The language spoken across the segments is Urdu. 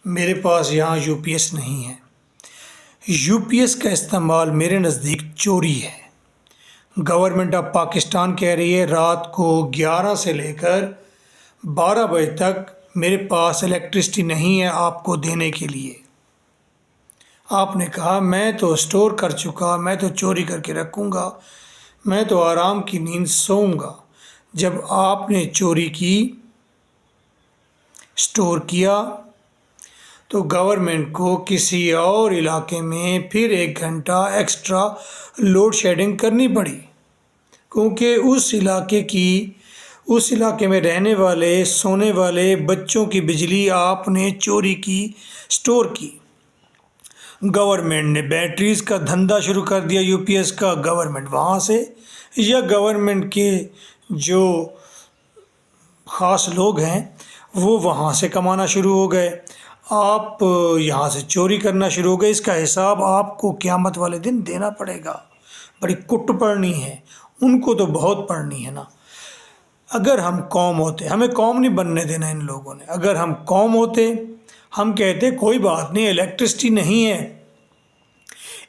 میرے پاس یہاں یو پی ایس نہیں ہے۔ یو پی ایس کا استعمال میرے نزدیک چوری ہے۔ گورنمنٹ آف پاکستان کہہ رہی ہے رات کو 11 سے لے کر 12 بجے تک میرے پاس الیکٹرسٹی نہیں ہے آپ کو دینے کے لیے۔ آپ نے کہا میں تو اسٹور کر چکا، میں تو چوری کر کے رکھوں گا، میں تو آرام کی نیند سوؤں گا۔ جب آپ نے چوری کی، اسٹور کیا، تو گورنمنٹ کو کسی اور علاقے میں پھر 1 گھنٹہ ایکسٹرا لوڈ شیڈنگ کرنی پڑی، کیونکہ اس علاقے میں رہنے والے سونے والے بچوں کی بجلی آپ نے چوری کی، اسٹور کی۔ گورنمنٹ نے بیٹریز کا دھندا شروع کر دیا یو پی ایس کا، گورنمنٹ وہاں سے یا گورنمنٹ کے جو خاص لوگ ہیں وہ وہاں سے کمانا شروع ہو گئے، آپ یہاں سے چوری کرنا شروع ہو گئے۔ اس کا حساب آپ کو قیامت والے دن دینا پڑے گا۔ بڑی کٹ پڑنی ہے، ان کو تو بہت پڑنی ہے نا۔ اگر ہم قوم ہوتے، ہمیں قوم نہیں بننے دینا ان لوگوں نے، اگر ہم قوم ہوتے ہم کہتے کوئی بات نہیں، الیکٹرسٹی نہیں ہے،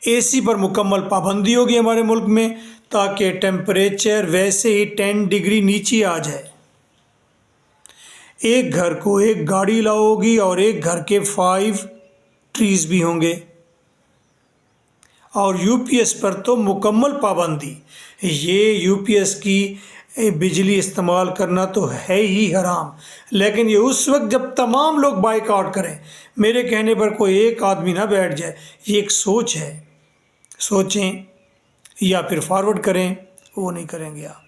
اے سی پر مکمل پابندی ہوگی ہمارے ملک میں تاکہ ٹیمپریچر ویسے ہی 10 ڈگری نیچے آ جائے۔ ایک گھر کو ایک گاڑی الاؤ ہوگی اور ایک گھر کے 5 ٹریز بھی ہوں گے، اور یو پی ایس پر تو مکمل پابندی۔ یہ یو پی ایس کی بجلی استعمال کرنا تو ہے ہی حرام، لیکن یہ اس وقت جب تمام لوگ بائیک آؤٹ کریں، میرے کہنے پر کوئی ایک آدمی نہ بیٹھ جائے۔ یہ ایک سوچ ہے، سوچیں یا پھر فارورڈ کریں، وہ نہیں کریں گے آپ۔